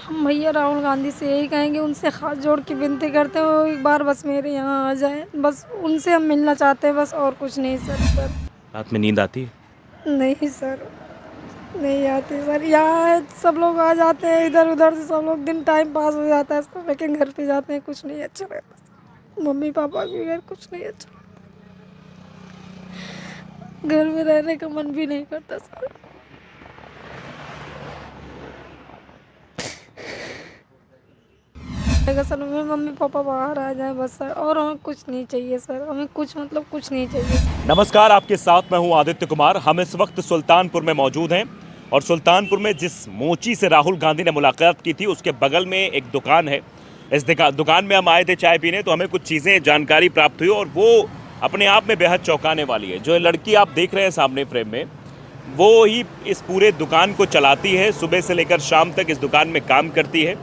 हम भैया राहुल गांधी से यही कहेंगे, उनसे हाथ जोड़ के विनती करते हैं वो एक बार बस मेरे यहाँ आ जाए, बस उनसे हम मिलना चाहते हैं, बस और कुछ नहीं सर। रात में नींद आती है? नहीं सर, नहीं आती सर। यहाँ सब लोग आ जाते हैं इधर उधर से, सब लोग दिन टाइम पास हो जाता है सर, लेकिन घर पे जाते हैं कुछ नहीं अच्छा रहता। मम्मी पापा के बगैर कुछ नहीं अच्छा लगता, घर में रहने का मन भी नहीं करता सर। सर मेरे मम्मी पापा बाहर आ जाए बस सर, और हमें कुछ नहीं चाहिए सर, हमें कुछ मतलब कुछ नहीं चाहिए सर। नमस्कार, आपके साथ मैं हूं आदित्य कुमार। हम इस वक्त सुल्तानपुर में मौजूद हैं और सुल्तानपुर में जिस मोची से राहुल गांधी ने मुलाकात की थी उसके बगल में एक दुकान है। इस दुकान में हम आए थे चाय पीने, तो हमें कुछ चीज़ें जानकारी प्राप्त हुई और वो अपने आप में बेहद चौंकाने वाली है। जो लड़की आप देख रहे हैं सामने फ्रेम में, वो ही इस पूरे दुकान को चलाती है। सुबह से लेकर शाम तक इस दुकान में काम करती है।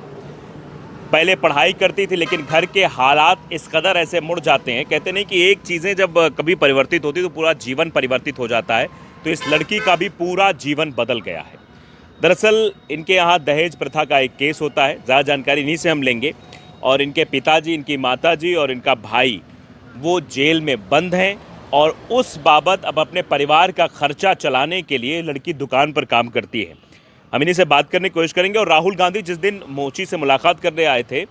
पहले पढ़ाई करती थी, लेकिन घर के हालात इस कदर ऐसे मुड़ जाते हैं। कहते नहीं कि एक चीज़ें जब कभी परिवर्तित होती तो पूरा जीवन परिवर्तित हो जाता है। तो इस लड़की का भी पूरा जीवन बदल गया है। दरअसल इनके यहाँ दहेज प्रथा का एक केस होता है, ज़्यादा जानकारी इन्हीं से हम लेंगे। और इनके पिताजी, इनकी माताजी और इनका भाई वो जेल में बंद हैं और उस बाबत अब अपने परिवार का खर्चा चलाने के लिए लड़की दुकान पर काम करती है। हम इन्हीं से बात करने की कोशिश करेंगे। और राहुल गांधी जिस दिन मोची से मुलाकात करने आए थे,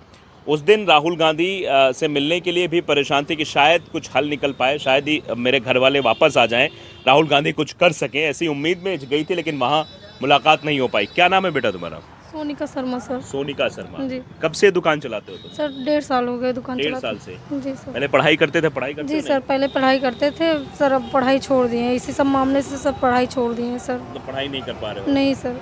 उस दिन राहुल गांधी से मिलने के लिए भी परेशान थे कि शायद कुछ हल निकल पाए, शायद ही मेरे घर वाले वापस आ जाएं, राहुल गांधी कुछ कर सकें, ऐसी उम्मीद में गई थी, लेकिन वहाँ मुलाकात नहीं हो पाई। क्या नाम है बेटा तुम्हारा? सोनिका शर्मा सर। सोनिका शर्मा जी। कब से दुकान चलाते हो तुम? सर 1.5 साल हो गए दुकान 1.5 चलाते। साल से? जी सर। पहले पढ़ाई करते थे? पढ़ाई करते जी थे? सर, पहले पढ़ाई करते थे सर, अब पढ़ाई छोड़ दिए हैं, इसी सब मामले से सब पढ़ाई छोड़ दिए हैं सर। तो पढ़ाई नहीं कर पा रहे हो? नहीं सर,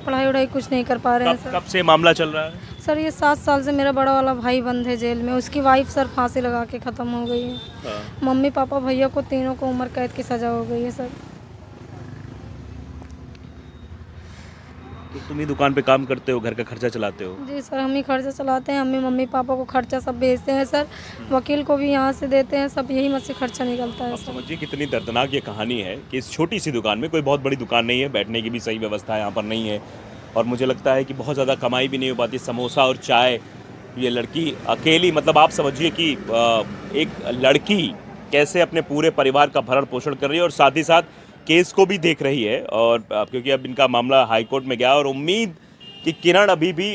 पढ़ाई वढ़ाई कुछ नहीं कर पा रहे हैं सर। कब से मामला चल रहा है? सर ये 7 साल से मेरा बड़ा वाला भाई बंद है जेल में, उसकी वाइफ सर फांसी लगा के ख़त्म हो गई है। हाँ। मम्मी पापा भैया को तीनों को उम्र कैद की सज़ा हो गई है सर। तो तुम ही दुकान पे काम करते हो, घर का खर्चा चलाते हो? जी सर, हम ही खर्चा चलाते हैं, हम ही मम्मी पापा को खर्चा सब भेजते हैं सर, वकील को भी यहाँ से देते हैं, सब यही मुझसे खर्चा निकलता है अब सर। समझिए कितनी दर्दनाक ये कहानी है कि इस छोटी सी दुकान में, कोई बहुत बड़ी दुकान नहीं है, बैठने की भी सही व्यवस्था यहाँ पर नहीं है और मुझे लगता है कि बहुत ज़्यादा कमाई भी नहीं हो पाती। समोसा और चाय ये लड़की अकेली, मतलब आप समझिए कि एक लड़की कैसे अपने पूरे परिवार का भरण पोषण कर रही है और साथ ही साथ केस को भी देख रही है। और क्योंकि अब इनका मामला हाई कोर्ट में गया और उम्मीद कि किरण अभी भी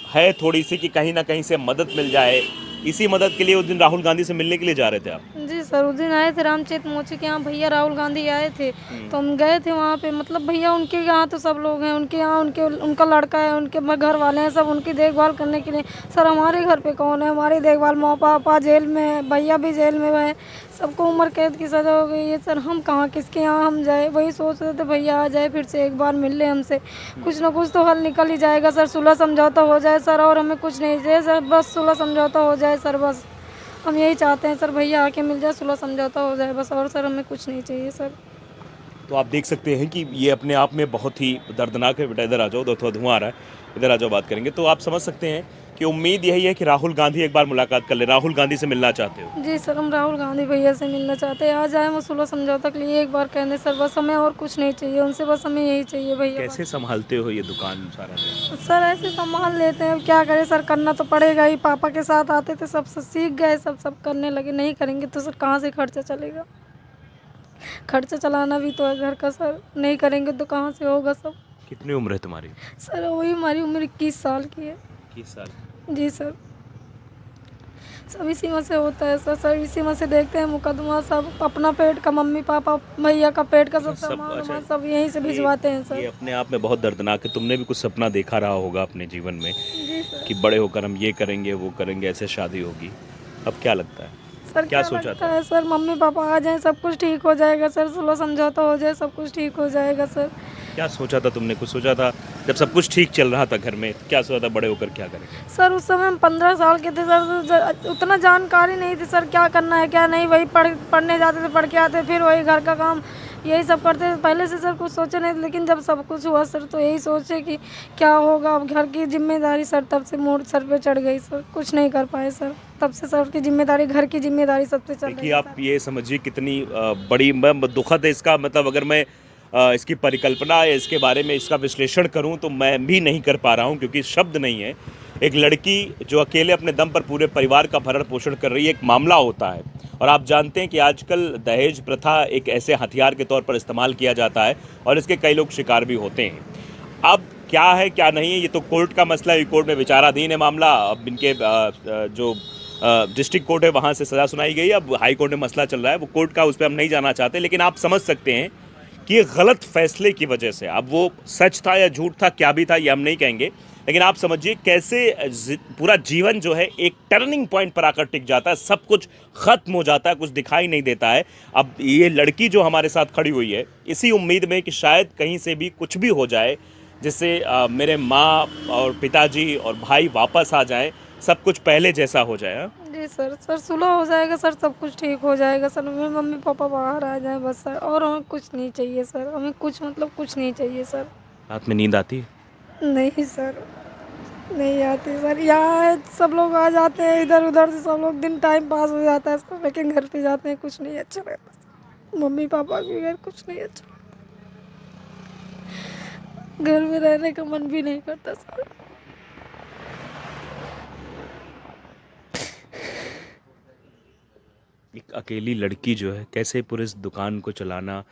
है थोड़ी सी कि कहीं ना कहीं से मदद मिल जाए। इसी मदद के लिए उस दिन राहुल गांधी से मिलने के लिए जा रहे थे आप? जी सर, उस दिन आए थे रामचरित मोची के यहाँ, भैया राहुल गांधी आए थे, तो हम गए थे वहाँ पे। मतलब भैया उनके यहाँ तो सब लोग हैं, उनके यहाँ उनका लड़का है, उनके घर वाले हैं, सब उनकी देखभाल करने के लिए। सर हमारे घर पे कौन है, हमारी देखभाल? माँ पापा जेल में है, भैया भी जेल में है, सबको उम्र कैद की सज़ा हो गई है सर। हम कहाँ किसके यहाँ हम जाए? वही सोच रहे थे भैया आ जाए, फिर से एक बार मिल ले हमसे, कुछ ना कुछ तो हल निकल ही जाएगा सर, सुलह समझौता हो जाए सर। और हमें कुछ नहीं चाहिए सर, बस सुलह समझौता हो जाए सर, बस हम यही चाहते हैं सर, भैया आके मिल जाए, सुलह समझौता हो जाए बस, और सर हमें कुछ नहीं चाहिए सर। तो आप देख सकते हैं कि ये अपने आप में बहुत ही दर्दनाक है। बेटा इधर आ जाओ, थोड़ा धुआं आ रहा है, इधर आ जाओ, बात करेंगे। तो आप समझ सकते हैं कि उम्मीद यही है कि राहुल गांधी एक बार मुलाकात कर ले। राहुल गांधी से मिलना चाहते हो? जी सर, हम राहुल गांधी भैया से मिलना चाहते हैं, आ जाए वो सुलह समझौता के लिए एक बार कहने सर, बस हमें और कुछ नहीं चाहिए उनसे, बस हमें यही चाहिए भैया। कैसे संभालते हो ये दुकान सारा दिन? सर ऐसे संभाल लेते हैं, क्या करें सर, करना तो पड़ेगा ही। पापा के साथ आते थे, सब सीख गए, सब करने लगे। नहीं करेंगे तो सर कहाँ से खर्चा चलेगा? खर्चा चलाना भी तो है घर का सर, नहीं करेंगे तो कहाँ से होगा सब। कितनी उम्र है तुम्हारी? सर वही हमारी उम्र 21 साल की है। 21 साल? जी सर, सब इसी में से होता है सर, सब इसी में से देखते हैं मुकदमा, सब अपना पेट का, मम्मी पापा भैया का पेट का सब सामान अच्छा, सब यहीं से भिजवाते हैं ये सर। अपने आप में बहुत दर्दनाक है। तुमने भी कुछ सपना देखा रहा होगा अपने जीवन में जी सर। कि बड़े होकर हम ये करेंगे वो करेंगे, ऐसे शादी होगी। अब क्या लगता है, सर क्या क्या सोचा लगता था? है सर, मम्मी पापा आ जाएं, सब कुछ ठीक हो जाएगा सर, सुलह समझौता हो जाए, सब कुछ ठीक हो जाएगा सर। क्या सोचा था तुमने? कुछ सोचा था जब सब कुछ ठीक चल रहा था घर में? क्या सोचा था बड़े होकर क्या करेंगे? सर उस समय हम 15 साल के थे सर, उतना जानकारी नहीं थी सर, क्या करना है क्या नहीं। वही पढ़ने जाते थे, पढ़ के आते, फिर वही घर का काम, यही सब करते थे। पहले से सर कुछ सोचे नहीं, लेकिन जब सब कुछ हुआ सर तो यही सोचे कि क्या होगा। अब घर की जिम्मेदारी सर तब से मोड़ सर पे चढ़ गई सर, कुछ नहीं कर पाए सर। तब से सर की जिम्मेदारी, घर की जिम्मेदारी सब पे चढ़ देखिए गई आप ये समझिए कितनी बड़ी दुखद है इसका मतलब। अगर मैं इसकी परिकल्पना या इसके बारे में इसका विश्लेषण करूं तो मैं भी नहीं कर पा रहा हूं, क्योंकि शब्द नहीं है। एक लड़की जो अकेले अपने दम पर पूरे परिवार का भरण पोषण कर रही है, एक मामला होता है। और आप जानते हैं कि आजकल दहेज प्रथा एक ऐसे हथियार के तौर पर इस्तेमाल किया जाता है और इसके कई लोग शिकार भी होते हैं। अब क्या है क्या नहीं है ये तो कोर्ट का मसला है, कोर्ट में विचाराधीन है मामला। अब इनके जो डिस्ट्रिक्ट कोर्ट है वहाँ से सज़ा सुनाई गई, अब हाई कोर्ट में मसला चल रहा है, वो कोर्ट का उस पर हम नहीं जाना चाहते। लेकिन आप समझ सकते हैं कि ये गलत फैसले की वजह से, अब वो सच था या झूठ था, क्या भी था, ये हम नहीं कहेंगे, लेकिन आप समझिए कैसे पूरा जीवन जो है एक टर्निंग पॉइंट पर आकर टिक जाता है, सब कुछ ख़त्म हो जाता है, कुछ दिखाई नहीं देता है। अब ये लड़की जो हमारे साथ खड़ी हुई है, इसी उम्मीद में कि शायद कहीं से भी कुछ भी हो जाए जिससे मेरे माँ और पिताजी और भाई वापस आ जाएं, सब कुछ पहले जैसा हो जाए। हाँ? जी सर सुलह हो जाएगा सर, सब कुछ ठीक हो जाएगा सर, मेरे मम्मी पापा बाहर आ जाए बस सर, और हमें कुछ नहीं चाहिए सर, हमें कुछ मतलब कुछ नहीं चाहिए सर। रात में नींद आती है? नहीं सर, नहीं आती सर। यहाँ सब लोग आ जाते हैं इधर उधर से, सब लोग दिन टाइम पास हो जाता है सर, लेकिन घर पे जाते हैं कुछ नहीं अच्छा रहता। मम्मी पापा के बगैर कुछ नहीं अच्छा, घर में रहने का मन भी नहीं करता सर। एक अकेली लड़की जो है कैसे पूरे इस दुकान को चलाना,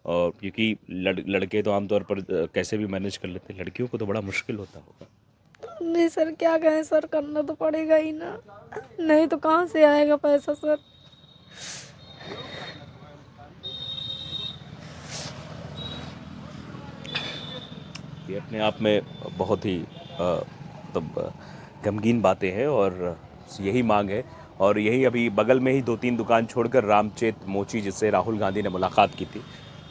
और क्योंकि लड़के तो आमतौर पर कैसे भी मैनेज कर लेते हैं, लड़कियों को तो बड़ा मुश्किल होता होगा। नहीं सर, क्या कहें सर, करना तो पड़ेगा ही ना, नहीं तो कहाँ से आएगा पैसा सर। ये अपने आप में बहुत ही मतलब गमगीन बातें हैं, और यही मांग है। और यही अभी बगल में ही 2-3 दुकान छोड़कर रामचेत मोची, जिससे राहुल गांधी ने मुलाकात की थी,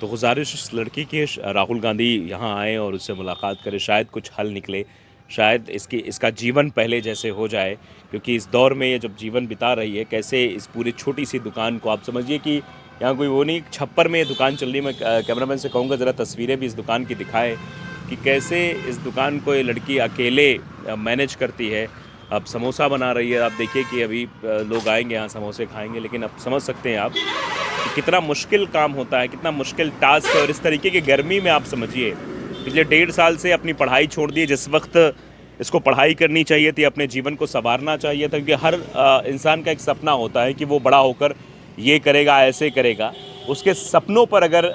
तो गुजारिश इस लड़की की राहुल गांधी यहाँ आए और उससे मुलाकात करें, शायद कुछ हल निकले, शायद इसका जीवन पहले जैसे हो जाए। क्योंकि इस दौर में ये जब जीवन बिता रही है, कैसे इस पूरी छोटी सी दुकान को, आप समझिए कि यहाँ कोई वो नहीं, छप्पर में ये दुकान चल रही है। मैं कैमरामैन से कहूँगा ज़रा तस्वीरें भी इस दुकान की दिखाएं कि कैसे इस दुकान को ये लड़की अकेले मैनेज करती है। अब समोसा बना रही है, आप देखिए कि अभी लोग आएंगे यहाँ समोसे खाएंगे, लेकिन अब समझ सकते हैं आप कि कितना मुश्किल काम होता है, कितना मुश्किल टास्क है। और इस तरीके की गर्मी में आप समझिए, पिछले 1.5 साल से अपनी पढ़ाई छोड़ दी, जिस वक्त इसको पढ़ाई करनी चाहिए थी, अपने जीवन को संवारना चाहिए था, क्योंकि हर इंसान का एक सपना होता है कि वो बड़ा होकर ये करेगा, ऐसे करेगा। उसके सपनों पर अगर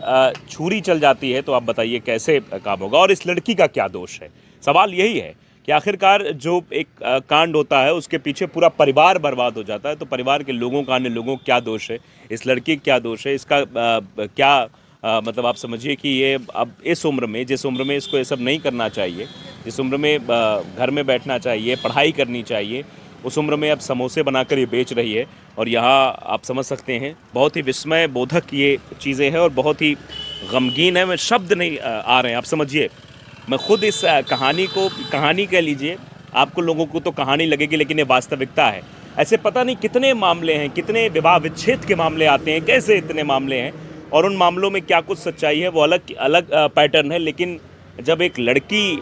छुरी चल जाती है तो आप बताइए कैसे काम होगा। और इस लड़की का क्या दोष है, सवाल यही है कि आखिरकार जो एक कांड होता है उसके पीछे पूरा परिवार बर्बाद हो जाता है, तो परिवार के लोगों का, अन्य लोगों का क्या दोष है, इस लड़की का क्या दोष है, इसका क्या मतलब आप समझिए कि ये अब इस उम्र में, जिस उम्र में इसको ये सब नहीं करना चाहिए, जिस उम्र में घर में बैठना चाहिए, पढ़ाई करनी चाहिए, उस उम्र में अब समोसे बनाकर ये बेच रही है। और यहाँ आप समझ सकते हैं बहुत ही विस्मय बोधक ये चीज़ें हैं और बहुत ही गमगीन है। मैं शब्द नहीं आ रहे हैं, आप समझिए। मैं खुद इस कहानी कह लीजिए, आपको लोगों को तो कहानी लगेगी, लेकिन ये वास्तविकता है। ऐसे पता नहीं कितने मामले हैं, कितने विवाह विच्छेद के मामले आते हैं, कैसे इतने मामले हैं, और उन मामलों में क्या कुछ सच्चाई है वो अलग पैटर्न है। लेकिन जब एक लड़की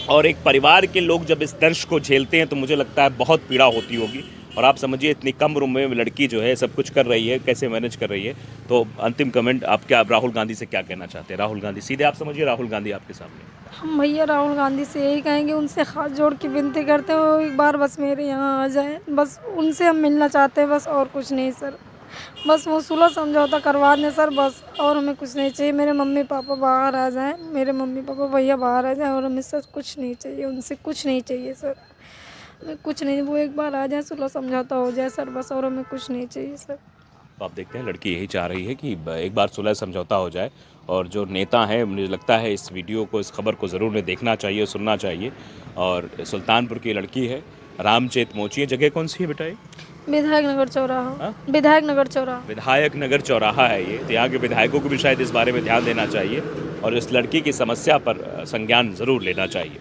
और एक परिवार के लोग जब इस दर्श को झेलते हैं तो मुझे लगता है बहुत पीड़ा होती होगी। और आप समझिए इतनी कम उम्र में लड़की जो है सब कुछ कर रही है, कैसे मैनेज कर रही है। तो अंतिम कमेंट आप क्या राहुल गांधी से क्या कहना चाहते हैं? राहुल गांधी, सीधे आप समझिए, राहुल गांधी आपके सामने। हम भैया राहुल गांधी से यही कहेंगे, उनसे हाथ जोड़ के विनती करते हैं वो एक बार बस मेरे यहाँ आ जाए, बस उनसे हम मिलना चाहते हैं, बस और कुछ नहीं सर। बस वो सुलह समझौता करवा दें सर, बस, और हमें कुछ नहीं चाहिए। मेरे मम्मी पापा बाहर आ जाएं, मेरे मम्मी पापा भैया बाहर आ जाएं, और हमें सर कुछ नहीं चाहिए, उनसे कुछ नहीं चाहिए सर, हमें कुछ नहीं। वो एक बार आ जाए, सुलह समझौता हो जाए सर, बस, और हमें कुछ नहीं चाहिए सर। तो आप देखते हैं लड़की यही चाह रही है कि एक बार सुलह समझौता हो जाए। और जो नेता हैं, मुझे लगता है इस वीडियो को, इस खबर को ज़रूर देखना चाहिए, सुनना चाहिए। और सुल्तानपुर की लड़की है, रामचेत मोची। जगह कौन सी है बेटा? विधायक नगर चौराहा। विधायक नगर चौराहा, विधायक नगर चौराहा है ये। तो यहाँ के विधायकों को भी शायद इस बारे में ध्यान देना चाहिए और इस लड़की की समस्या पर संज्ञान ज़रूर लेना चाहिए।